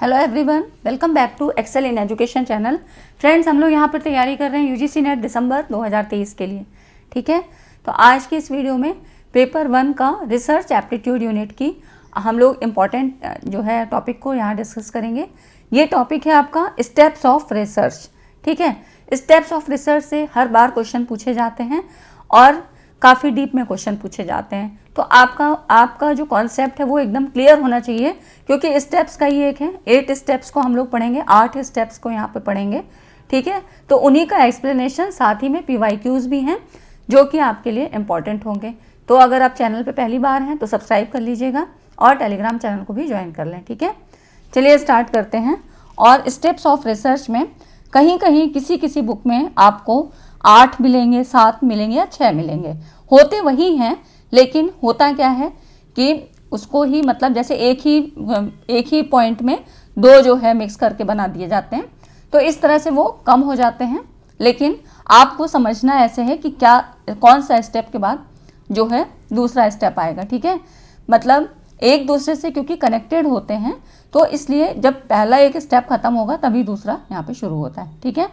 Hello everyone, welcome back to Excel in Education channel. Friends, हम लोग यहाँ पर तैयारी कर रहे हैं यूजीसी नेट दिसंबर 2023 के लिए। ठीक है, तो आज की इस वीडियो में पेपर 1 का रिसर्च एप्टीट्यूड यूनिट की हम लोग इम्पॉर्टेंट जो है टॉपिक को यहाँ डिस्कस करेंगे। ये टॉपिक है आपका स्टेप्स ऑफ रिसर्च। ठीक है, स्टेप्स ऑफ रिसर्च से हर बार क्वेश्चन पूछे जाते हैं और काफ़ी डीप में क्वेश्चन पूछे जाते हैं। तो आपका जो कॉन्सेप्ट है वो एकदम क्लियर होना चाहिए, क्योंकि स्टेप्स का ही एक है। 8 स्टेप्स को हम लोग पढ़ेंगे, 8 स्टेप्स को यहाँ पे पढ़ेंगे। ठीक है, तो उन्हीं का एक्सप्लेनेशन, साथ ही में PYQs भी हैं जो कि आपके लिए इम्पॉर्टेंट होंगे। तो अगर आप चैनल पे पहली बार हैं तो सब्सक्राइब कर लीजिएगा और टेलीग्राम चैनल को भी ज्वाइन कर लें। ठीक है, चलिए स्टार्ट करते हैं। और स्टेप्स ऑफ रिसर्च में कहीं कहीं किसी बुक में आपको 8 मिलेंगे, 7 मिलेंगे या 6 मिलेंगे। होते वही हैं, लेकिन होता क्या है कि उसको ही मतलब जैसे एक ही पॉइंट में 2 जो है मिक्स करके बना दिए जाते हैं, तो इस तरह से वो कम हो जाते हैं। लेकिन आपको समझना ऐसे है कि क्या कौन सा स्टेप के बाद जो है दूसरा स्टेप आएगा। ठीक है, मतलब एक दूसरे से क्योंकि कनेक्टेड होते हैं, तो इसलिए जब पहला एक स्टेप खत्म होगा तभी दूसरा यहाँ पे शुरू होता है। ठीक है,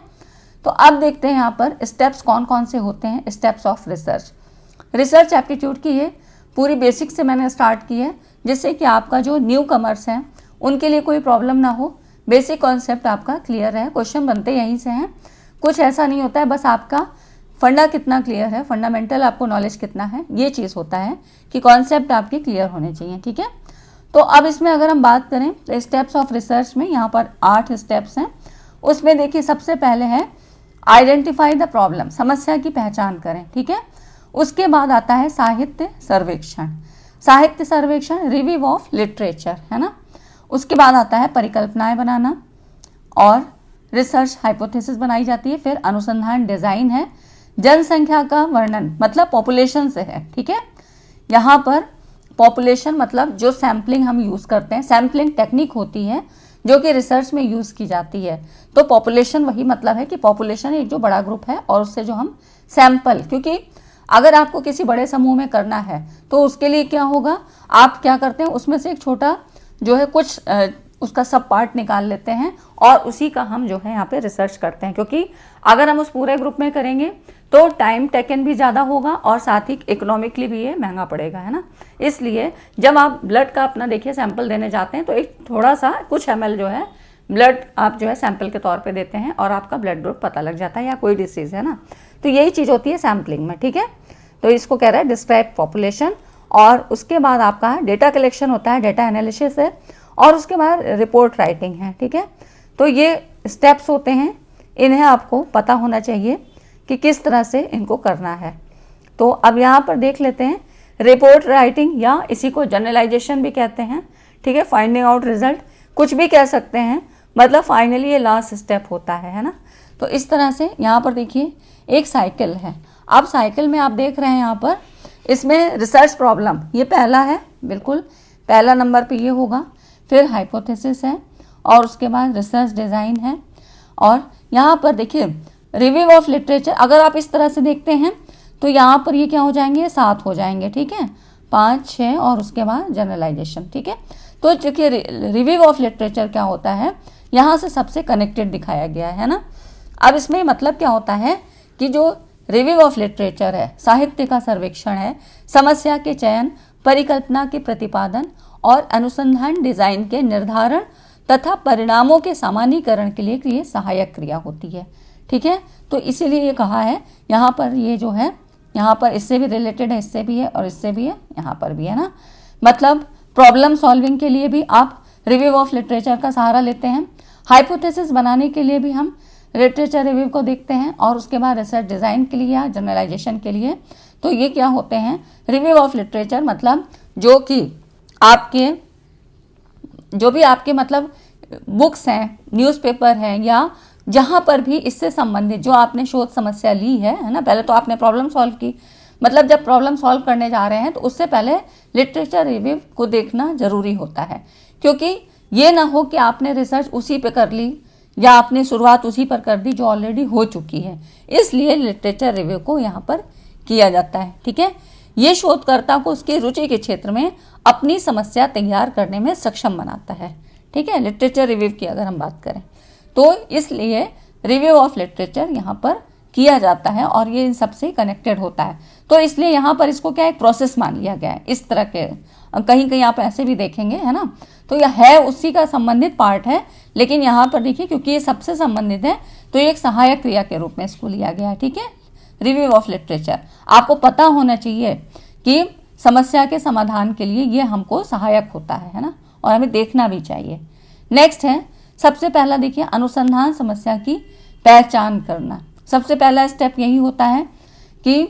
तो अब देखते हैं यहाँ पर स्टेप्स कौन कौन से होते हैं। स्टेप्स ऑफ रिसर्च एप्टीट्यूड की ये पूरी बेसिक से मैंने स्टार्ट की है, जिससे कि आपका जो न्यू कमर्स हैं उनके लिए कोई प्रॉब्लम ना हो, बेसिक कॉन्सेप्ट आपका क्लियर है। क्वेश्चन बनते यहीं से हैं, कुछ ऐसा नहीं होता है। बस आपका फंडा कितना क्लियर है, फंडामेंटल आपको नॉलेज कितना है, ये चीज़ होता है कि कॉन्सेप्ट आपके क्लियर होने चाहिए। ठीक है, तो अब इसमें अगर हम बात करें तो स्टेप्स ऑफ रिसर्च में यहाँ पर 8 स्टेप्स हैं। उसमें देखिए सबसे पहले है आइडेंटिफाई द प्रॉब्लम, समस्या की पहचान करें। ठीक है, उसके बाद आता है साहित्य सर्वेक्षण, रिव्यू ऑफ लिटरेचर, है ना। उसके बाद आता है परिकल्पनाएं बनाना और रिसर्च हाइपोथेसिस बनाई जाती है। फिर अनुसंधान डिजाइन है, जनसंख्या का वर्णन मतलब पॉपुलेशन से है। ठीक है, यहाँ पर पॉपुलेशन मतलब जो सैम्पलिंग हम यूज़ करते हैं, सैम्पलिंग टेक्निक होती है जो कि रिसर्च में यूज़ की जाती है। तो पॉपुलेशन वही मतलब है कि पॉपुलेशन एक जो बड़ा ग्रुप है और उससे जो हम सैंपल, क्योंकि अगर आपको किसी बड़े समूह में करना है तो उसके लिए क्या होगा, आप क्या करते हैं उसमें से एक छोटा जो है कुछ उसका सब पार्ट निकाल लेते हैं और उसी का हम जो है यहाँ पे रिसर्च करते हैं। क्योंकि अगर हम उस पूरे ग्रुप में करेंगे तो टाइम टेकन भी ज़्यादा होगा और साथ ही इकोनॉमिकली भी ये महंगा पड़ेगा, है ना। इसलिए जब आप ब्लड का अपना देखिए सैंपल देने जाते हैं तो एक थोड़ा सा कुछ ml जो है ब्लड आप जो है सैंपल के तौर पे देते हैं और आपका ब्लड ग्रुप पता लग जाता है या कोई डिसीज़ है ना। तो यही चीज़ होती है सैम्पलिंग में। ठीक है, तो इसको कह रहा है डिस्क्राइब पॉपुलेशन। और उसके बाद आपका डेटा कलेक्शन होता है, डेटा एनालिसिस है, और उसके बाद रिपोर्ट राइटिंग है। ठीक है, तो ये स्टेप्स होते हैं, इन्हें आपको पता होना चाहिए कि किस तरह से इनको करना है। तो अब यहाँ पर देख लेते हैं रिपोर्ट राइटिंग, या इसी को जनरलाइजेशन भी कहते हैं। ठीक है, फाइंडिंग आउट रिजल्ट कुछ भी कह सकते हैं, मतलब फाइनली ये लास्ट स्टेप होता है ना। तो इस तरह से यहाँ पर देखिए एक साइकिल है। अब साइकिल में आप देख रहे हैं यहाँ पर इसमें रिसर्च प्रॉब्लम ये पहला है, बिल्कुल पहला नंबर पे ये होगा। फिर हाइपोथेसिस है और उसके बाद रिसर्च डिज़ाइन है, और यहाँ पर देखिए रिव्यू ऑफ लिटरेचर। अगर आप इस तरह से देखते हैं तो यहाँ पर ये क्या हो जाएंगे, 7 हो जाएंगे। ठीक है, 5, 6 और उसके बाद जनरलाइजेशन। ठीक है, तो चूँकि रिव्यू ऑफ लिटरेचर क्या होता है, यहाँ से सबसे कनेक्टेड दिखाया गया है ना। अब इसमें मतलब क्या होता है कि जो रिव्यू ऑफ लिटरेचर है, साहित्य का सर्वेक्षण है, समस्या के चयन, परिकल्पना के प्रतिपादन और अनुसंधान डिजाइन के निर्धारण तथा परिणामों के सामान्यीकरण के लिए ये सहायक क्रिया होती है। ठीक है, तो इसीलिए ये कहा है यहाँ पर, ये जो है यहाँ पर इससे भी रिलेटेड है, इससे भी है और इससे भी है, यहाँ पर भी है ना। मतलब प्रॉब्लम सॉल्विंग के लिए भी आप रिव्यू ऑफ लिटरेचर का सहारा लेते हैं, हाइपोथेसिस बनाने के लिए भी हम लिटरेचर रिव्यू को देखते हैं, और उसके बाद रिसर्च डिज़ाइन के लिए या जनरलाइजेशन के लिए तो ये क्या होते हैं, रिव्यू ऑफ लिटरेचर मतलब जो भी आपके मतलब बुक्स हैं, न्यूज़पेपर हैं, या जहाँ पर भी इससे संबंधित जो आपने शोध समस्या ली है ना। पहले तो आपने प्रॉब्लम सॉल्व की, मतलब जब प्रॉब्लम सॉल्व करने जा रहे हैं तो उससे पहले लिटरेचर रिव्यू को देखना ज़रूरी होता है, क्योंकि ये ना हो कि आपने रिसर्च उसी पे कर ली या आपने शुरुआत उसी पर कर दी जो ऑलरेडी हो चुकी है। इसलिए लिटरेचर रिव्यू को यहाँ पर किया जाता है। ठीक है, ये शोधकर्ता को उसकी रुचि के क्षेत्र में अपनी समस्या तैयार करने में सक्षम बनाता है। ठीक है, लिटरेचर रिव्यू की अगर हम बात करें तो इसलिए रिव्यू ऑफ लिटरेचर यहाँ पर किया जाता है और ये इन सबसे कनेक्टेड होता है। तो इसलिए यहाँ पर इसको क्या एक प्रोसेस मान लिया गया है। इस तरह के कहीं कहीं आप ऐसे भी देखेंगे, है ना, तो यह है उसी का संबंधित पार्ट है, लेकिन यहाँ पर देखिए क्योंकि ये सबसे संबंधित है तो ये एक सहायक क्रिया के रूप में इसको लिया गया है। ठीक है, रिव्यू ऑफ लिटरेचर आपको पता होना चाहिए कि समस्या के समाधान के लिए ये हमको सहायक होता है ना, और हमें देखना भी चाहिए। नेक्स्ट है, सबसे पहला देखिए अनुसंधान समस्या की पहचान करना। सबसे पहला स्टेप यही होता है कि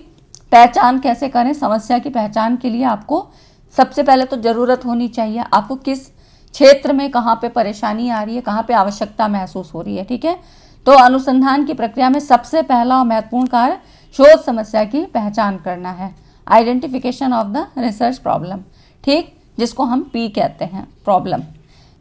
पहचान कैसे करें। समस्या की पहचान के लिए आपको सबसे पहले तो ज़रूरत होनी चाहिए, आपको किस क्षेत्र में कहाँ पे परेशानी आ रही है, कहाँ पे आवश्यकता महसूस हो रही है। ठीक है, तो अनुसंधान की प्रक्रिया में सबसे पहला और महत्वपूर्ण कार्य शोध समस्या की पहचान करना है, identification of the research problem. ठीक, जिसको हम पी कहते हैं, प्रॉब्लम,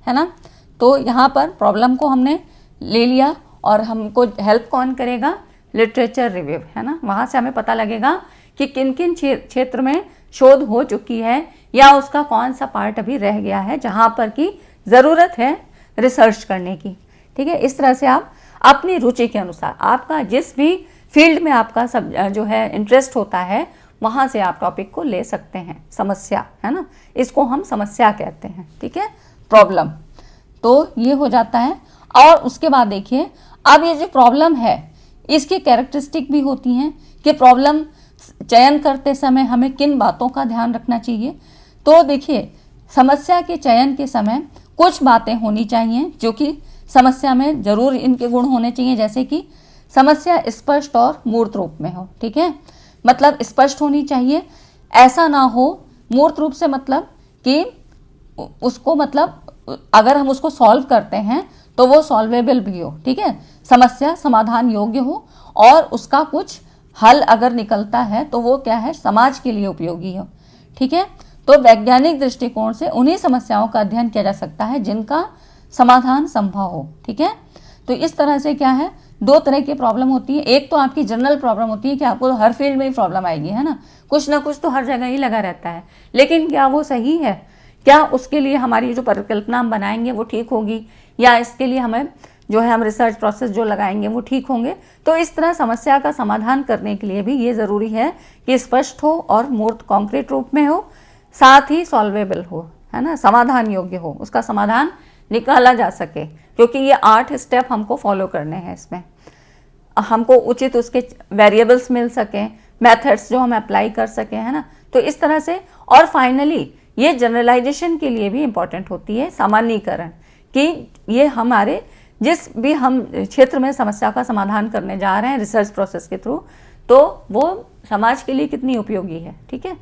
है ना। तो यहाँ पर प्रॉब्लम को हमने ले लिया और हमको हेल्प कौन करेगा, लिटरेचर रिव्यू, है ना। वहाँ से हमें पता लगेगा कि किन किन क्षेत्र में शोध हो चुकी है या उसका कौन सा पार्ट अभी रह गया है जहाँ पर की ज़रूरत है रिसर्च करने की। ठीक है, इस तरह से आप अपनी रुचि के अनुसार, आपका जिस भी फील्ड में आपका सब जो है इंटरेस्ट होता है वहाँ से आप टॉपिक को ले सकते हैं। समस्या, है ना, इसको हम समस्या कहते हैं। ठीक है, प्रॉब्लम, तो ये हो जाता है। और उसके बाद देखिए अब ये जो प्रॉब्लम है इसकी कैरेक्टरिस्टिक भी होती हैं कि प्रॉब्लम चयन करते समय हमें किन बातों का ध्यान रखना चाहिए। तो देखिए समस्या के चयन के समय कुछ बातें होनी चाहिए जो कि समस्या में जरूर इनके गुण होने चाहिए, जैसे कि समस्या स्पष्ट और मूर्त रूप में हो। ठीक है, मतलब स्पष्ट होनी चाहिए, ऐसा ना हो मूर्त रूप से मतलब कि उसको मतलब अगर हम उसको सॉल्व करते हैं तो वो सॉल्वेबल भी हो। ठीक है, समस्या समाधान योग्य हो और उसका कुछ हल अगर निकलता है तो वो क्या है, समाज के लिए उपयोगी हो। ठीक है, तो वैज्ञानिक दृष्टिकोण से उन्हीं समस्याओं का अध्ययन किया जा सकता है जिनका समाधान संभव हो। ठीक है, तो इस तरह से क्या है, दो तरह की प्रॉब्लम होती है। एक तो आपकी जनरल प्रॉब्लम होती है कि आपको हर फील्ड में ही प्रॉब्लम आएगी, है ना, कुछ ना कुछ तो हर जगह ही लगा रहता है, लेकिन क्या वो सही है, क्या उसके लिए हमारी जो परिकल्पना हम बनाएंगे वो ठीक होगी, या इसके लिए हमें जो है हम रिसर्च प्रोसेस जो लगाएंगे वो ठीक होंगे। तो इस तरह समस्या का समाधान करने के लिए भी ये ज़रूरी है कि स्पष्ट हो और मूर्त कॉन्क्रीट रूप में हो, साथ ही सॉल्वेबल हो, है ना, समाधान योग्य हो, उसका समाधान निकाला जा सके, क्योंकि ये 8 स्टेप हमको फॉलो करने हैं। इसमें हमको उचित उसके वेरिएबल्स मिल सकें, मेथड्स जो हम अप्लाई कर सकें, है ना। तो इस तरह से, और फाइनली ये जनरलाइजेशन के लिए भी इम्पॉर्टेंट होती है, सामान्यीकरण, कि ये हमारे जिस भी हम क्षेत्र में समस्या का समाधान करने जा रहे हैं रिसर्च प्रोसेस के थ्रू, तो वो समाज के लिए कितनी उपयोगी है। ठीक है,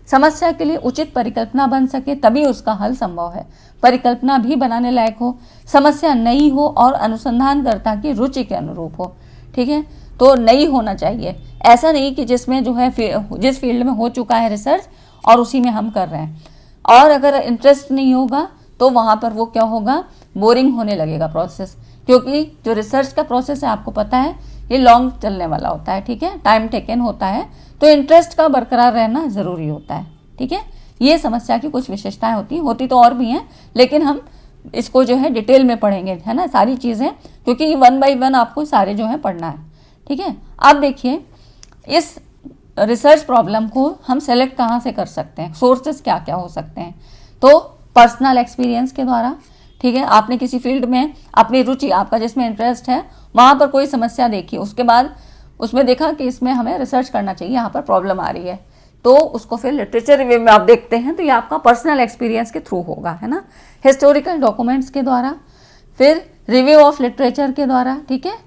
समस्या के लिए उचित परिकल्पना बन सके तभी उसका हल संभव है। परिकल्पना भी बनाने लायक हो, समस्या नई हो और अनुसंधानकर्ता की रुचि के अनुरूप हो। ठीक है, तो नई होना चाहिए, ऐसा नहीं कि जिसमें जो है जिस फील्ड में हो चुका है रिसर्च और उसी में हम कर रहे हैं, और अगर इंटरेस्ट नहीं होगा तो वहाँ पर वो क्या होगा, बोरिंग होने लगेगा प्रोसेस, क्योंकि जो रिसर्च का प्रोसेस है आपको पता है ये लॉन्ग चलने वाला होता है। ठीक है, टाइम टेकन होता है, तो इंटरेस्ट का बरकरार रहना ज़रूरी होता है। ठीक है, ये समस्या की कुछ विशेषताएं होती तो और भी हैं, लेकिन हम इसको जो है डिटेल में पढ़ेंगे, है ना, सारी चीज़ें, क्योंकि ये 1 बाय 1 आपको सारे जो है पढ़ना है। ठीक है, अब देखिए इस रिसर्च प्रॉब्लम को हम सेलेक्ट कहाँ से कर सकते हैं, सोर्सेस क्या क्या हो सकते हैं। तो पर्सनल एक्सपीरियंस के द्वारा। ठीक है, आपने किसी फील्ड में अपनी रुचि, आपका जिसमें इंटरेस्ट है, वहाँ पर कोई समस्या देखी, उसके बाद उसमें देखा कि इसमें हमें रिसर्च करना चाहिए, यहाँ पर प्रॉब्लम आ रही है, तो उसको फिर लिटरेचर रिव्यू में आप देखते हैं, तो ये आपका पर्सनल एक्सपीरियंस के थ्रू होगा, है ना। हिस्टोरिकल डॉक्यूमेंट्स के द्वारा, फिर रिव्यू ऑफ लिटरेचर के द्वारा। ठीक है,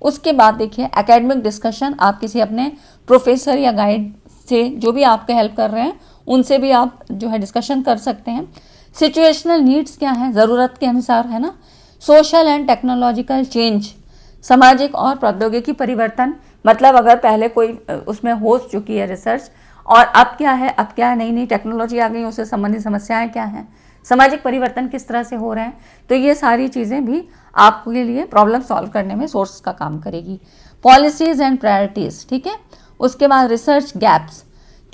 उसके बाद देखिए एकेडमिक डिस्कशन, आप किसी अपने प्रोफेसर या गाइड से जो भी आपके हेल्प कर रहे हैं उनसे भी आप जो है डिस्कशन कर सकते हैं। सिचुएशनल नीड्स क्या है, ज़रूरत के अनुसार, है ना। सोशल एंड टेक्नोलॉजिकल चेंज, सामाजिक और प्रौद्योगिकी परिवर्तन, मतलब अगर पहले कोई उसमें हो चुकी है रिसर्च और अब क्या है, अब क्या नई नई टेक्नोलॉजी आ गई, उससे संबंधित समस्याएं क्या हैं, सामाजिक परिवर्तन किस तरह से हो रहे हैं, तो ये सारी चीज़ें भी आपके लिए प्रॉब्लम सॉल्व करने में सोर्स का काम करेगी। पॉलिसीज़ एंड प्रायोरिटीज़, ठीक है। उसके बाद रिसर्च गैप्स,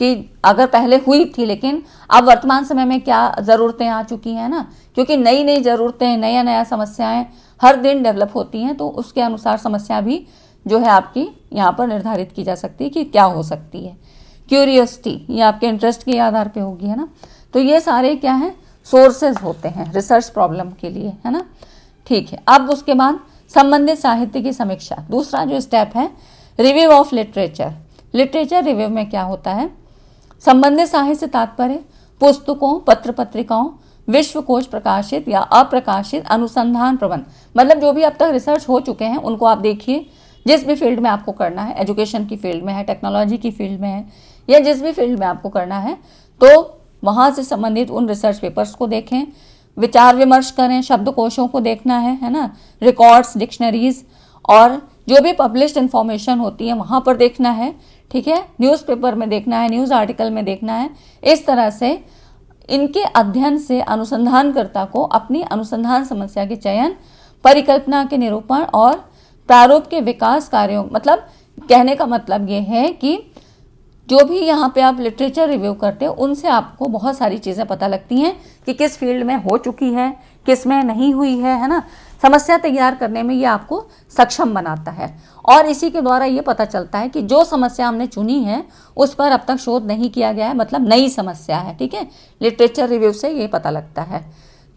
कि अगर पहले हुई थी लेकिन अब वर्तमान समय में क्या ज़रूरतें आ चुकी हैं ना, क्योंकि नई नई ज़रूरतें, नया नया समस्याएं हर दिन डेवलप होती हैं, तो उसके अनुसार समस्या भी जो है आपकी यहाँ पर निर्धारित की जा सकती है कि क्या हो सकती है। क्यूरियोसिटी, ये आपके इंटरेस्ट के आधार पे होगी, है ना। तो ये सारे क्या हैं, सोर्सेज होते हैं रिसर्च प्रॉब्लम के लिए, है ना। ठीक है, अब उसके बाद संबंधित साहित्य की समीक्षा, दूसरा जो स्टेप है review of literature. Literature review में क्या होता है, संबंधित साहित्य से तात्पर्य पुस्तकों, पत्र पत्रिकाओं, विश्वकोश प्रकाशित या अप्रकाशित अनुसंधान प्रबंध, मतलब जो भी अब तक रिसर्च हो चुके हैं उनको आप देखिए, जिस भी फील्ड में आपको करना है, एजुकेशन की फील्ड में है, टेक्नोलॉजी की फील्ड में है, या जिस भी फील्ड में आपको करना है, तो वहाँ से संबंधित उन रिसर्च पेपर्स को देखें, विचार विमर्श करें, शब्दकोशों को देखना है ना, रिकॉर्ड्स, डिक्शनरीज और जो भी पब्लिश्ड इन्फॉर्मेशन होती है वहाँ पर देखना है, ठीक है, न्यूज़पेपर में देखना है, न्यूज़ आर्टिकल में देखना है। इस तरह से इनके अध्ययन से अनुसंधानकर्ता को अपनी अनुसंधान समस्या के चयन, परिकल्पना के निरूपण और प्रारूप के विकास कार्यों, मतलब कहने का मतलब ये है कि जो भी यहाँ पे आप लिटरेचर रिव्यू करते हो उनसे आपको बहुत सारी चीज़ें पता लगती हैं कि किस फील्ड में हो चुकी है, किस में नहीं हुई है ना। समस्या तैयार करने में ये आपको सक्षम बनाता है और इसी के द्वारा ये पता चलता है कि जो समस्या हमने चुनी है उस पर अब तक शोध नहीं किया गया है, मतलब नई समस्या है, ठीक है। लिटरेचर रिव्यू से ये पता लगता है।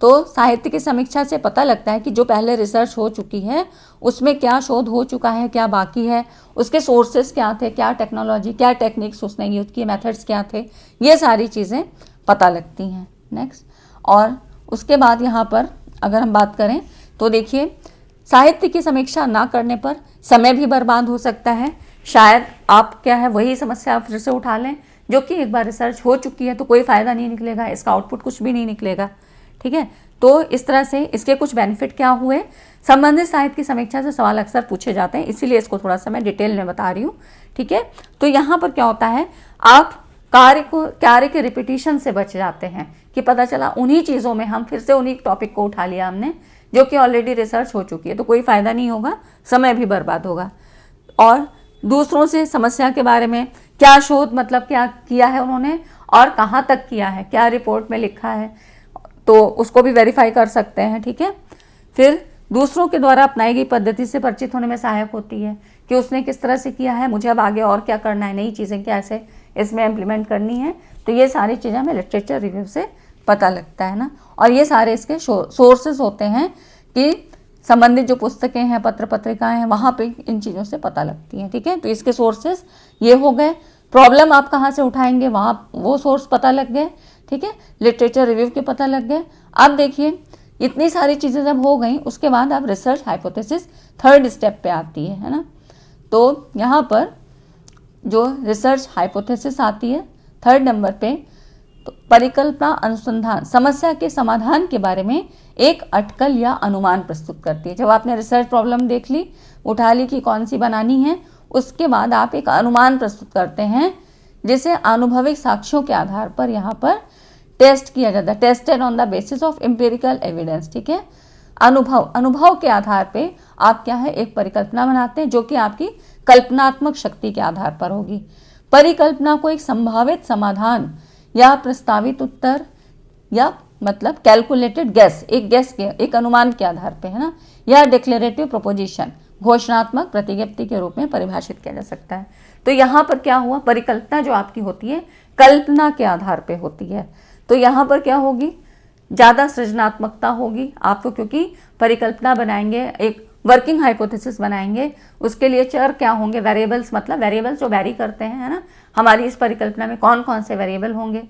तो साहित्य की समीक्षा से पता लगता है कि जो पहले रिसर्च हो चुकी है उसमें क्या शोध हो चुका है, क्या बाकी है, उसके सोर्सेस क्या थे, क्या टेक्नोलॉजी, क्या टेक्निक्स उसने यूज़ किए, मेथड्स क्या थे, ये सारी चीज़ें पता लगती हैं। नेक्स्ट, और उसके बाद यहाँ पर अगर हम बात करें तो देखिए, साहित्य की समीक्षा ना करने पर समय भी बर्बाद हो सकता है। शायद आप क्या है वही समस्या फिर से उठा लें जो कि एक बार रिसर्च हो चुकी है, तो कोई फ़ायदा नहीं निकलेगा, इसका आउटपुट कुछ भी नहीं निकलेगा, ठीक है। तो इस तरह से इसके कुछ बेनिफिट क्या हुए, संबंधित साहित्य की समीक्षा से सवाल अक्सर पूछे जाते हैं, इसीलिए इसको थोड़ा सा मैं डिटेल में बता रही हूँ, ठीक है। तो यहाँ पर क्या होता है, आप कार्य के रिपीटिशन से बच जाते हैं कि पता चला उन्हीं चीज़ों में हम फिर से उन्हीं टॉपिक को उठा लिया हमने जो कि ऑलरेडी रिसर्च हो चुकी है, तो कोई फ़ायदा नहीं होगा, समय भी बर्बाद होगा। और दूसरों से समस्या के बारे में क्या शोध, मतलब क्या किया है उन्होंने और कहाँ तक किया है, क्या रिपोर्ट में लिखा है, तो उसको भी वेरीफाई कर सकते हैं, ठीक है। फिर दूसरों के द्वारा अपनाई गई पद्धति से परिचित होने में सहायक होती है कि उसने किस तरह से किया है, मुझे अब आगे और क्या करना है, नई चीज़ें कैसे इसमें इम्प्लीमेंट करनी है, तो ये सारी चीज़ें हमें लिटरेचर रिव्यू से पता लगता है ना। और ये सारे इसके सोर्सेज होते हैं कि संबंधित जो पुस्तकें हैं, पत्र पत्रिकाएं हैं, वहाँ पे इन चीज़ों से पता लगती हैं, ठीक है। तो इसके सोर्सेज ये हो गए, प्रॉब्लम आप कहाँ से उठाएंगे वहाँ वो सोर्स पता लग गए, ठीक है, लिटरेचर रिव्यू के पता लग गए। अब देखिए, इतनी सारी चीज़ें जब हो गई उसके बाद अब रिसर्च हाइपोथेसिस थर्ड स्टेप पे आती है ना। तो यहाँ पर जो रिसर्च हाइपोथेसिस आती है थर्ड नंबर पे, तो परिकल्पना अनुसंधान समस्या के समाधान के बारे में एक अटकल या अनुमान प्रस्तुत करती है। जब आपने रिसर्च प्रॉब्लम देख ली, उठा ली कि कौन सी बनानी है, उसके बाद आप एक अनुमान प्रस्तुत करते हैं जिसे अनुभविक साक्ष्यों के आधार पर यहाँ पर टेस्ट किया जाता है, tested on the basis of empirical evidence, ठीक है। अनुभव के आधार पे आप क्या है एक परिकल्पना बनाते हैं जो कि आपकी कल्पनात्मक शक्ति के आधार पर होगी। परिकल्पना को एक संभावित समाधान या प्रस्तावित उत्तर या मतलब कैलकुलेटेड गेस, एक अनुमान के आधार पे, है ना, या डिक्लेरेटिव प्रोपोजिशन, घोषणात्मक प्रतिज्ञप्ति के रूप में परिभाषित किया जा सकता है। तो यहाँ पर क्या हुआ, परिकल्पना जो आपकी होती है कल्पना के आधार पे होती है, तो यहाँ पर क्या होगी, ज़्यादा सृजनात्मकता होगी आपको, क्योंकि परिकल्पना बनाएंगे, एक वर्किंग हाइपोथेसिस बनाएंगे, उसके लिए चर क्या होंगे, वेरिएबल्स, मतलब वेरिएबल्स जो वैरी करते हैं, है ना। हमारी इस परिकल्पना में कौन कौन से वेरिएबल होंगे,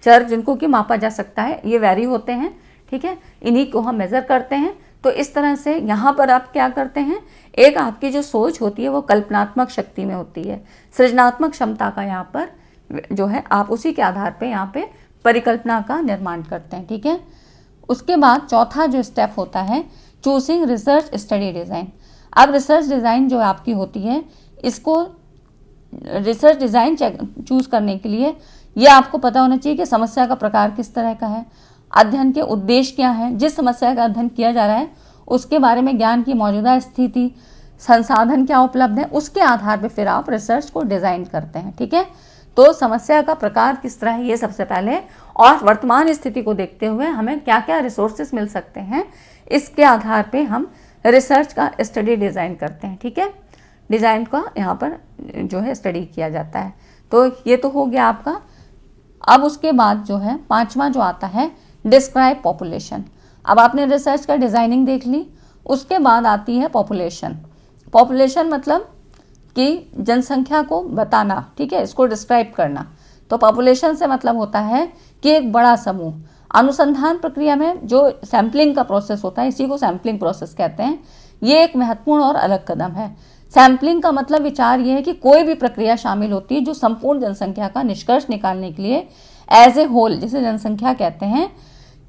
चर जिनको कि मापा जा सकता है, ये वैरी होते हैं, ठीक है, इन्हीं को हम मेज़र करते हैं। तो इस तरह से यहाँ पर आप क्या करते हैं, एक आपकी जो सोच होती है वो कल्पनात्मक शक्ति में होती है, सृजनात्मक क्षमता का यहाँ पर जो है आप उसी के आधार पे यहाँ पे परिकल्पना का निर्माण करते हैं, ठीक है। उसके बाद चौथा जो स्टेप होता है, चूजिंग रिसर्च स्टडी डिज़ाइन। अब रिसर्च डिज़ाइन जो आपकी होती है, इसको रिसर्च डिज़ाइन चूज़ करने के लिए ये आपको पता होना चाहिए कि समस्या का प्रकार किस तरह का है, अध्ययन के उद्देश्य क्या है, जिस समस्या का अध्ययन किया जा रहा है उसके बारे में ज्ञान की मौजूदा स्थिति, संसाधन क्या उपलब्ध है, उसके आधार पर फिर आप रिसर्च को डिज़ाइन करते हैं, ठीक है। तो समस्या का प्रकार किस तरह है ये सबसे पहले, और वर्तमान स्थिति को देखते हुए हमें क्या क्या रिसोर्सेज मिल सकते हैं, इसके आधार पे हम रिसर्च का स्टडी डिज़ाइन करते हैं। ठीक है, डिज़ाइन का यहाँ पर जो है स्टडी किया जाता है। तो ये तो हो गया आपका। अब उसके बाद जो है पांचवा जो आता है डिस्क्राइब पॉपुलेशन। अब आपने रिसर्च का डिज़ाइनिंग देख ली, उसके बाद आती है पॉपुलेशन। पॉपुलेशन मतलब कि जनसंख्या को बताना, ठीक है, इसको डिस्क्राइब करना। तो पॉपुलेशन से मतलब होता है कि एक बड़ा समूह। अनुसंधान प्रक्रिया में जो सैम्पलिंग का प्रोसेस होता है, इसी को सैम्पलिंग प्रोसेस कहते हैं। ये एक महत्वपूर्ण और अलग कदम है। सैम्पलिंग का मतलब विचार ये है कि कोई भी प्रक्रिया शामिल होती है जो संपूर्ण जनसंख्या का निष्कर्ष निकालने के लिए एज ए होल, जिसे जनसंख्या कहते हैं,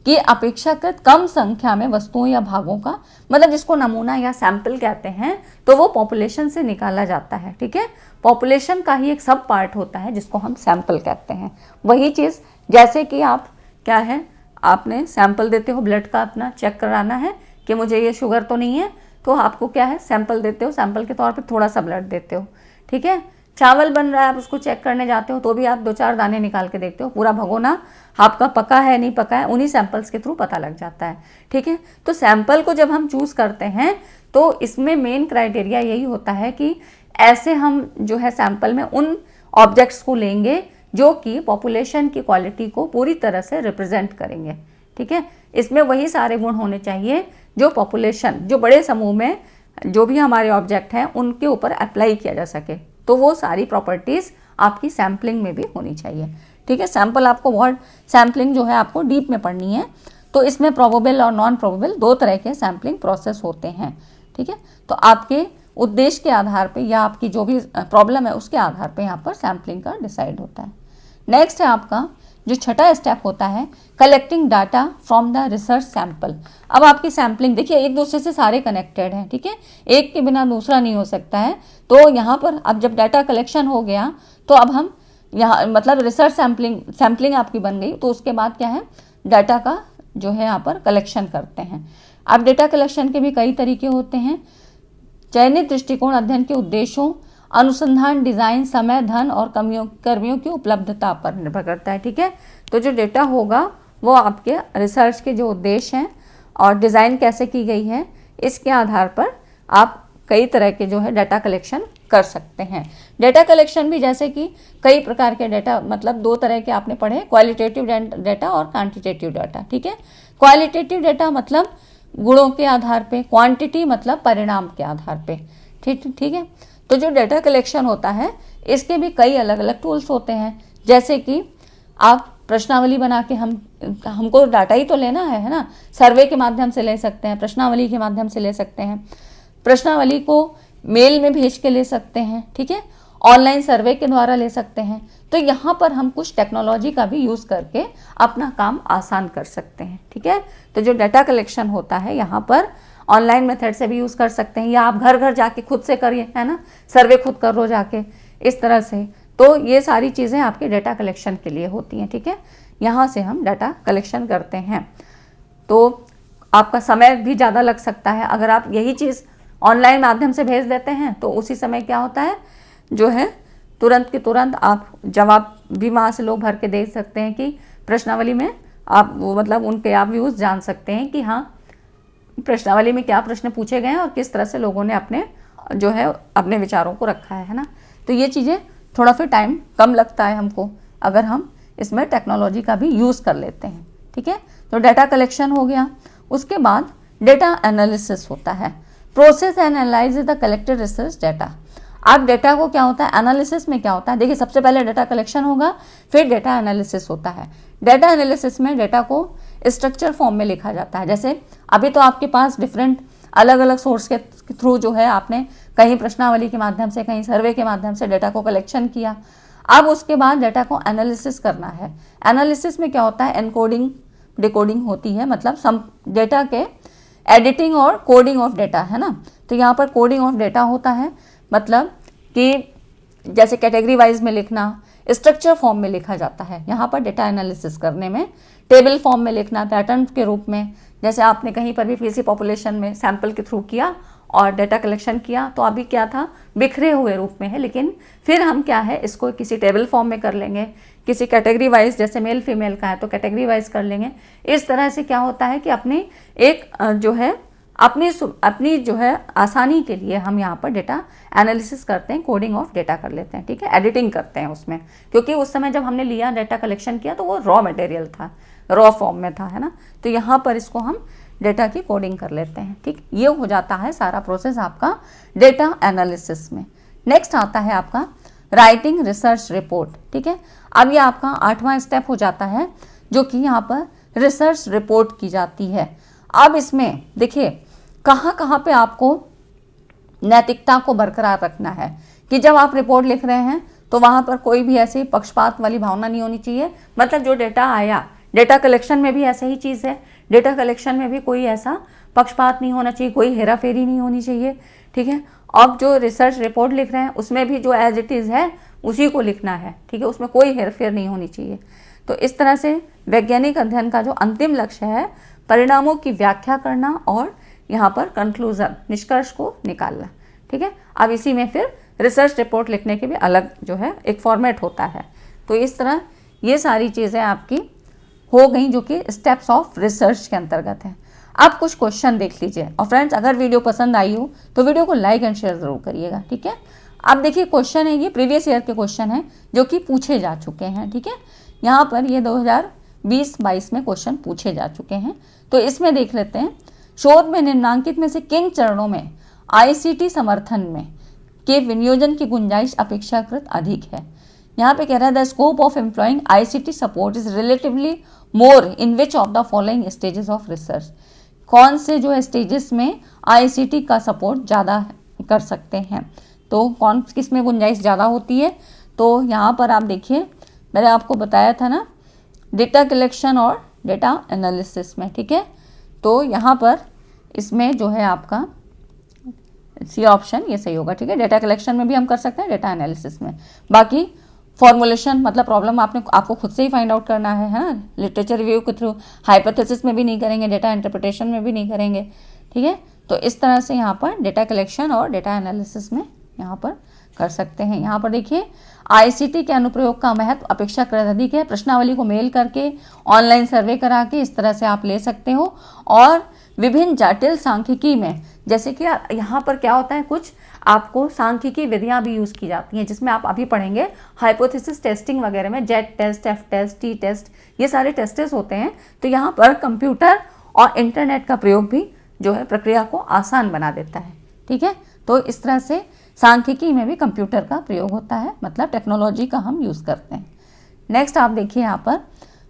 कि अपेक्षाकृत कम संख्या में वस्तुओं या भागों का, मतलब जिसको नमूना या सैंपल कहते हैं, तो वो पॉपुलेशन से निकाला जाता है। ठीक है, पॉपुलेशन का ही एक सब पार्ट होता है जिसको हम सैंपल कहते हैं। वही चीज़ जैसे कि आप क्या है, आपने सैंपल देते हो, ब्लड का अपना चेक कराना है कि मुझे ये शुगर तो नहीं है, तो आपको क्या है सैंपल देते हो, सैंपल के तौर पे थोड़ा सा ब्लड देते हो। ठीक है, चावल बन रहा है, आप उसको चेक करने जाते हो तो भी आप 2-4 दाने निकाल के देखते हो, पूरा भगोना आपका पका है नहीं पका है, उन्हीं सैंपल्स के थ्रू पता लग जाता है। ठीक है, तो सैंपल को जब हम चूज़ करते हैं तो इसमें मेन क्राइटेरिया यही होता है कि ऐसे हम जो है सैंपल में उन ऑब्जेक्ट्स को लेंगे जो कि पॉपुलेशन की क्वालिटी को पूरी तरह से रिप्रेजेंट करेंगे। ठीक है, इसमें वही सारे गुण होने चाहिए जो पॉपुलेशन, जो बड़े समूह में जो भी हमारे ऑब्जेक्ट हैं उनके ऊपर अप्लाई किया जा सके, तो वो सारी प्रॉपर्टीज़ आपकी सैम्पलिंग में भी होनी चाहिए। ठीक है, सैंपल आपको बहुत, सैम्पलिंग जो है आपको डीप में पढ़नी है, तो इसमें प्रोबेबल और नॉन प्रोबेबल 2 तरह के सैम्पलिंग प्रोसेस होते हैं। ठीक है, तो आपके उद्देश्य के आधार पे या आपकी जो भी प्रॉब्लम है उसके आधार पे यहाँ पर सैम्पलिंग का डिसाइड होता है। नेक्स्ट है आपका जो छठा स्टेप होता है collecting data from the research sample. अब आपकी सैम्पलिंग देखिए एक दूसरे से सारे कनेक्टेड हैं। ठीक है, एक के बिना दूसरा नहीं हो सकता है। तो यहाँ पर अब जब डाटा कलेक्शन हो गया तो अब हम यहाँ मतलब रिसर्च सैम्पलिंग आपकी बन गई, तो उसके बाद क्या है डाटा का जो है यहाँ पर कलेक्शन करते हैं। अब डाटा कलेक्शन के भी कई तरीके होते हैं। चयनित दृष्टिकोण अध्ययन के उद्देश्यों, अनुसंधान, डिज़ाइन, समय, धन और कर्मियों की उपलब्धता पर निर्भर करता है। ठीक है, तो जो डेटा होगा वो आपके रिसर्च के जो उद्देश्य हैं और डिज़ाइन कैसे की गई है, इसके आधार पर आप कई तरह के जो है डाटा कलेक्शन कर सकते हैं। डाटा कलेक्शन भी जैसे कि कई प्रकार के डाटा, मतलब 2 तरह के आपने पढ़े, क्वालिटेटिव डाटा और क्वांटिटेटिव डाटा। ठीक है, क्वालिटेटिव डाटा मतलब गुणों के आधार पे, क्वांटिटी मतलब परिणाम के आधार पे। ठीक है, तो जो डाटा कलेक्शन होता है इसके भी कई अलग अलग टूल्स होते हैं, जैसे कि आप प्रश्नावली बना के हमको डाटा ही तो लेना है ना, सर्वे के माध्यम से ले सकते हैं, प्रश्नावली के माध्यम से ले सकते हैं, प्रश्नावली को मेल में भेज के ले सकते हैं। ठीक है, ऑनलाइन सर्वे के द्वारा ले सकते हैं। तो यहाँ पर हम कुछ टेक्नोलॉजी का भी यूज़ करके अपना काम आसान कर सकते हैं। ठीक है, तो जो डाटा कलेक्शन होता है यहाँ पर ऑनलाइन मेथड से भी यूज़ कर सकते हैं, या आप घर घर जाके खुद से करिए, है ना, सर्वे खुद कर लो जाके, इस तरह से। तो ये सारी चीज़ें आपके डाटा कलेक्शन के लिए होती हैं। ठीक है, यहाँ से हम डाटा कलेक्शन करते हैं, तो आपका समय भी ज़्यादा लग सकता है। अगर आप यही चीज़ ऑनलाइन माध्यम से भेज देते हैं तो उसी समय क्या होता है जो है तुरंत के तुरंत आप जवाब भी वहाँ से लोग भर के दे सकते हैं कि प्रश्नावली में आप वो मतलब उनके आप व्यूज़ जान सकते हैं कि हाँ प्रश्नावली में क्या प्रश्न पूछे गए हैं और किस तरह से लोगों ने अपने जो है अपने विचारों को रखा है ना। तो ये चीज़ें थोड़ा फिर टाइम कम लगता है हमको अगर हम इसमें टेक्नोलॉजी का भी यूज़ कर लेते हैं। ठीक है, तो डाटा कलेक्शन हो गया। उसके बाद डेटा एनालिसिस होता है। Process and analyse the collected research data. अब डेटा को क्या होता है, एनालिसिस में क्या होता है, देखिए सबसे पहले डाटा कलेक्शन होगा, फिर डेटा एनालिसिस होता है। डेटा एनालिसिस में डेटा को स्ट्रक्चर फॉर्म में लिखा जाता है। जैसे अभी तो आपके पास डिफरेंट अलग अलग सोर्स के थ्रू जो है आपने कहीं प्रश्नावली के माध्यम से, कहीं सर्वे के माध्यम से डेटा को कलेक्शन किया। अब उसके बाद डेटा को एनालिसिस करना है। एनालिसिस में क्या होता है, एनकोडिंग डिकोडिंग होती है, मतलब सम डेटा के एडिटिंग और कोडिंग ऑफ डेटा, है ना। तो यहाँ पर कोडिंग ऑफ डेटा होता है, मतलब कि जैसे कैटेगरी वाइज में लिखना, स्ट्रक्चर फॉर्म में लिखा जाता है। यहाँ पर डेटा एनालिसिस करने में टेबल फॉर्म में लिखना, पैटर्न के रूप में, जैसे आपने कहीं पर भी किसी पॉपुलेशन में सैंपल के थ्रू किया और डेटा कलेक्शन किया, तो अभी क्या था, बिखरे हुए रूप में है, लेकिन फिर हम क्या है इसको किसी टेबल फॉर्म में कर लेंगे, किसी कैटेगरी वाइज, जैसे मेल फीमेल का है तो कैटेगरी वाइज कर लेंगे। इस तरह से क्या होता है कि अपनी एक जो है अपनी जो है आसानी के लिए हम यहाँ पर डेटा एनालिसिस करते हैं, कोडिंग ऑफ डेटा कर लेते हैं, ठीक है, एडिटिंग करते हैं उसमें, क्योंकि उस समय जब हमने लिया डेटा कलेक्शन किया तो वो रॉ मटेरियल था, रॉ फॉर्म में था, है ना। तो यहाँ पर इसको हम डेटा की कोडिंग कर लेते हैं, ठीक। ये हो जाता है सारा प्रोसेस आपका डेटा एनालिसिस में। नेक्स्ट आता है आपका राइटिंग रिसर्च रिपोर्ट, ठीक है। अब ये आपका 8वां स्टेप हो जाता है, जो कि यहाँ पर रिसर्च रिपोर्ट की जाती है। अब इसमें देखिए कहाँ कहाँ पे आपको नैतिकता को बरकरार रखना है कि जब आप रिपोर्ट लिख रहे हैं तो वहाँ पर कोई भी ऐसी पक्षपात वाली भावना नहीं होनी चाहिए। मतलब जो डेटा आया, डेटा कलेक्शन में भी ऐसा ही चीज़ है, डेटा कलेक्शन में भी कोई ऐसा पक्षपात नहीं होना चाहिए, कोई हेराफेरी नहीं होनी चाहिए, ठीक है। अब जो रिसर्च रिपोर्ट लिख रहे हैं उसमें भी जो एज इट इज़ है उसी को लिखना है, ठीक है, उसमें कोई हेरफेर नहीं होनी चाहिए। तो इस तरह से वैज्ञानिक अध्ययन का जो अंतिम लक्ष्य है परिणामों की व्याख्या करना और यहाँ पर कंक्लूजन, निष्कर्ष को निकालना, ठीक है। अब इसी में फिर रिसर्च रिपोर्ट लिखने के भी अलग जो है एक फॉर्मेट होता है। तो इस तरह ये सारी चीज़ें आपकी हो गई जो कि स्टेप्स ऑफ रिसर्च के अंतर्गत है। अब कुछ क्वेश्चन देख लीजिए, और फ्रेंड्स अगर वीडियो पसंद आई हो तो वीडियो को लाइक एंड शेयर ज़रूर करिएगा, ठीक है। अब देखिए क्वेश्चन है, ये प्रीवियस ईयर के क्वेश्चन हैं जो कि पूछे जा चुके हैं, ठीक है। यहाँ पर ये 2020-22 में क्वेश्चन पूछे जा चुके हैं। तो इसमें देख लेते हैं, शोध में निम्नांकित में से किन चरणों में आईसीटी समर्थन में के विनियोजन की गुंजाइश अपेक्षाकृत अधिक है। यहाँ पे कह रहा है the scope of employing ICT support is relatively more in which of the following stages of research. कौन से जो स्टेजेस में आईसीटी का सपोर्ट ज़्यादा कर सकते हैं, तो कौन किस में गुंजाइश ज़्यादा होती है। तो यहाँ पर आप देखिए, मैंने आपको बताया था ना, डेटा कलेक्शन और डेटा एनालिसिस में, ठीक है। तो यहाँ पर इसमें जो है आपका सी ऑप्शन ये सही होगा, ठीक है। डेटा कलेक्शन में भी हम कर सकते हैं, डेटा एनालिसिस में। बाकी फॉर्मुलेशन मतलब प्रॉब्लम आपको खुद से ही फाइंड आउट करना है ना, लिटरेचर रिव्यू के थ्रू, हाइपोथेसिस में भी नहीं करेंगे, डेटा इंटरप्रिटेशन में भी नहीं करेंगे, ठीक है। तो इस तरह से यहाँ पर डेटा कलेक्शन और डेटा एनालिसिस में यहाँ पर कर सकते हैं। यहाँ पर देखिए आईसीटी के अनुप्रयोग का महत्व अपेक्षाकृत अधिक है। प्रश्नावली को मेल करके, ऑनलाइन सर्वे करा के इस तरह से आप ले सकते हो। और विभिन्न जटिल सांख्यिकी में, जैसे कि यहाँ पर क्या होता है, कुछ आपको सांख्यिकी विधियाँ भी यूज़ की जाती हैं, जिसमें आप अभी पढ़ेंगे हाइपोथेसिस टेस्टिंग वगैरह में, Z test, F test, T test, ये सारे टेस्टेस होते हैं। तो यहाँ पर कंप्यूटर और इंटरनेट का प्रयोग भी जो है प्रक्रिया को आसान बना देता है, ठीक है। तो इस तरह से सांख्यिकी में भी कंप्यूटर का प्रयोग होता है, मतलब टेक्नोलॉजी का हम यूज़ करते हैं। नेक्स्ट आप देखिए, यहाँ पर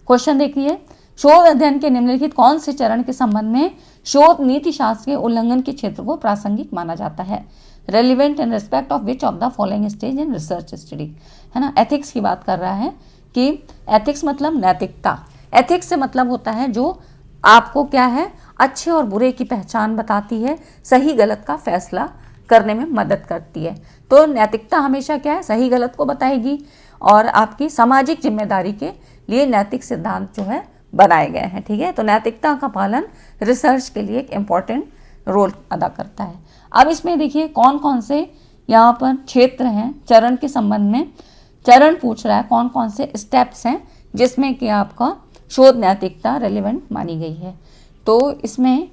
क्वेश्चन देखिए, शोध अध्ययन के निम्नलिखित कौन से चरण के संबंध में शोध नीति शास्त्र के उल्लंघन के क्षेत्र को प्रासंगिक माना जाता है। Relevant in respect of which of the following stage in research study, है ना। एथिक्स की बात कर रहा है कि एथिक्स मतलब नैतिकता। एथिक्स से मतलब होता है जो आपको क्या है, अच्छे और बुरे की पहचान बताती है, सही गलत का फैसला करने में मदद करती है। तो नैतिकता हमेशा क्या है, सही गलत को बताएगी, और आपकी सामाजिक जिम्मेदारी के लिए नैतिक सिद्धांत जो है बनाए गए हैं, ठीक है। तो नैतिकता का पालन रिसर्च के लिए एक इम्पॉर्टेंट रोल अदा करता है। अब इसमें देखिए कौन कौन से यहाँ पर क्षेत्र हैं, चरण के संबंध में चरण पूछ रहा है, कौन कौन से स्टेप्स हैं जिसमें कि आपका शोध नैतिकता रेलिवेंट मानी गई है। तो इसमें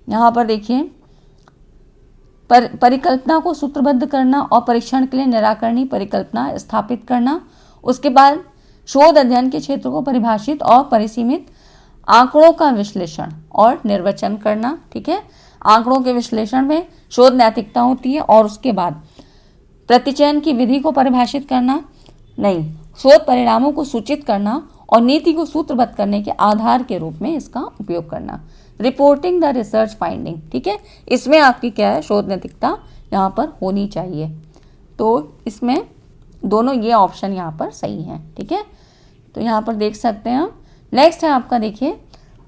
यहाँ पर देखिए परिकल्पना को सूत्रबद्ध करना और परीक्षण के लिए निराकरणीय परिकल्पना स्थापित करना। उसके बाद शोध अध्ययन के क्षेत्र को परिभाषित और परिसीमित आंकड़ों का विश्लेषण और निर्वचन करना, ठीक है। आंकड़ों के विश्लेषण में शोध नैतिकता होती है। और उसके बाद प्रतिचयन की विधि को परिभाषित करना, नहीं, शोध परिणामों को सूचित करना और नीति को सूत्रबद्ध करने के आधार के रूप में इसका उपयोग करना। रिपोर्टिंग द रिसर्च फाइंडिंग, ठीक है। इसमें आपकी क्या है, शोध नैतिकता यहाँ पर होनी चाहिए। तो इसमें दोनों ये ऑप्शन यहाँ पर सही हैं, ठीक है। तो यहाँ पर देख सकते हैं हम। नेक्स्ट है आपका देखिए,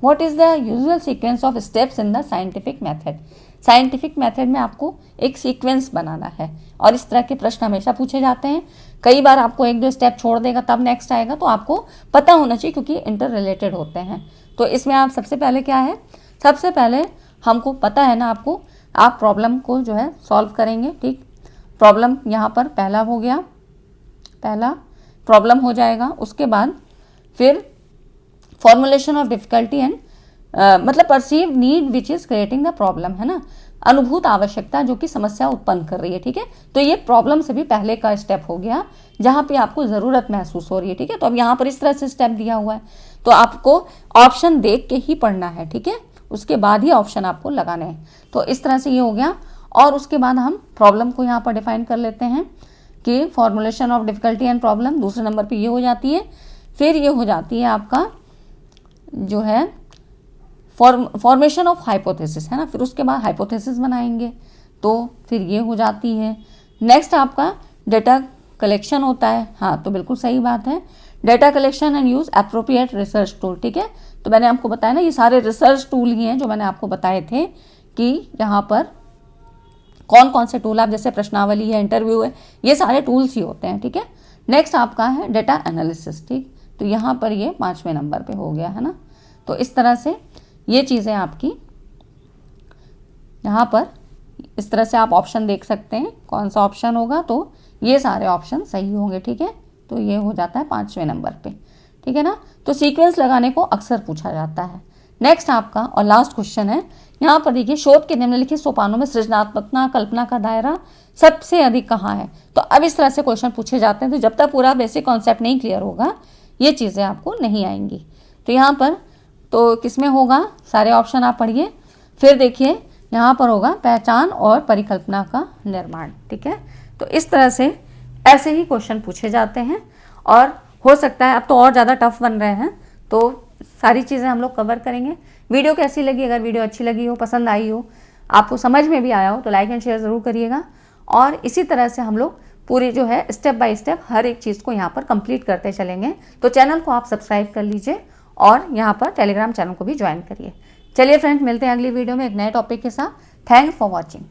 what is the usual sequence of steps in the scientific method. Scientific method में आपको एक सीक्वेंस बनाना है, और इस तरह के प्रश्न हमेशा पूछे जाते हैं। कई बार आपको एक दो स्टेप छोड़ देगा तब नेक्स्ट आएगा, तो आपको पता होना चाहिए क्योंकि इंटर रिलेटेड होते हैं। तो इसमें आप सबसे पहले क्या है, सबसे पहले हमको पता है ना, आपको आप प्रॉब्लम को जो है सॉल्व करेंगे। ठीक, प्रॉब्लम यहाँ पर पहला हो गया, पहला प्रॉब्लम हो जाएगा। उसके बाद फिर फॉर्मुलेशन ऑफ डिफिकल्टी एंड मतलब perceive need which is creating the problem, है ना, अनुभूत आवश्यकता जो कि समस्या उत्पन्न कर रही है। ठीक है, तो ये प्रॉब्लम से भी पहले का स्टेप हो गया जहाँ पे आपको ज़रूरत महसूस हो रही है। ठीक है, तो अब यहाँ पर इस तरह से स्टेप दिया हुआ है, तो आपको ऑप्शन देख के ही पढ़ना है। ठीक है, उसके बाद ही ऑप्शन आपको लगाने हैं। तो इस तरह से ये हो गया। और उसके बाद हम प्रॉब्लम को यहाँ पर डिफाइन कर लेते हैं कि formulation of difficulty and problem दूसरे नंबर पे ये हो जाती है। फिर ये हो जाती है आपका जो है फॉर्मेशन ऑफ हाइपोथेसिस, है ना, फिर उसके बाद हाइपोथेसिस बनाएंगे, तो फिर ये हो जाती है। नेक्स्ट आपका डेटा कलेक्शन होता है। हाँ, तो बिल्कुल सही बात है, data collection and use appropriate research tool. ठीक है, तो मैंने आपको बताया ना, ये सारे रिसर्च टूल ही हैं जो मैंने आपको बताए थे कि यहाँ पर कौन कौन से टूल, आप जैसे प्रश्नावली है, इंटरव्यू है, ये सारे टूल्स ही होते हैं। ठीक है, नेक्स्ट आपका है डेटा एनालिसिस। ठीक, तो यहाँ पर ये 5वें नंबर पे हो गया, है ना। तो इस तरह से ये चीज़ें आपकी यहाँ पर इस तरह से आप ऑप्शन देख सकते हैं, कौन सा ऑप्शन होगा, तो ये सारे ऑप्शन सही होंगे। ठीक है, तो ये हो जाता है 5वें नंबर पे। ठीक है ना, तो सीक्वेंस लगाने को अक्सर पूछा जाता है। नेक्स्ट आपका और लास्ट क्वेश्चन है, यहाँ पर देखिए, शोध के निम्नलिखित सोपानों में सृजनात्मकता कल्पना का दायरा सबसे अधिक कहाँ है। तो अब इस तरह से क्वेश्चन पूछे जाते हैं, तो जब तक पूरा बेसिक कॉन्सेप्ट नहीं क्लियर होगा ये चीज़ें आपको नहीं आएंगी। तो यहाँ पर तो किसमें होगा, सारे ऑप्शन आप पढ़िए। फिर देखिए यहाँ पर होगा पहचान और परिकल्पना का निर्माण। ठीक है, तो इस तरह से ऐसे ही क्वेश्चन पूछे जाते हैं और हो सकता है अब तो और ज़्यादा टफ बन रहे हैं, तो सारी चीज़ें हम लोग कवर करेंगे। वीडियो कैसी लगी, अगर वीडियो अच्छी लगी हो, पसंद आई हो, आपको समझ में भी आया हो, तो लाइक एंड शेयर ज़रूर करिएगा। और इसी तरह से हम लोग पूरी जो है स्टेप बाय स्टेप हर एक चीज़ को यहाँ पर कंप्लीट करते चलेंगे। तो चैनल को आप सब्सक्राइब कर लीजिए और यहाँ पर टेलीग्राम चैनल को भी ज्वाइन करिए। चलिए फ्रेंड्स, मिलते हैं अगली वीडियो में एक नए टॉपिक के साथ। Thanks for watching.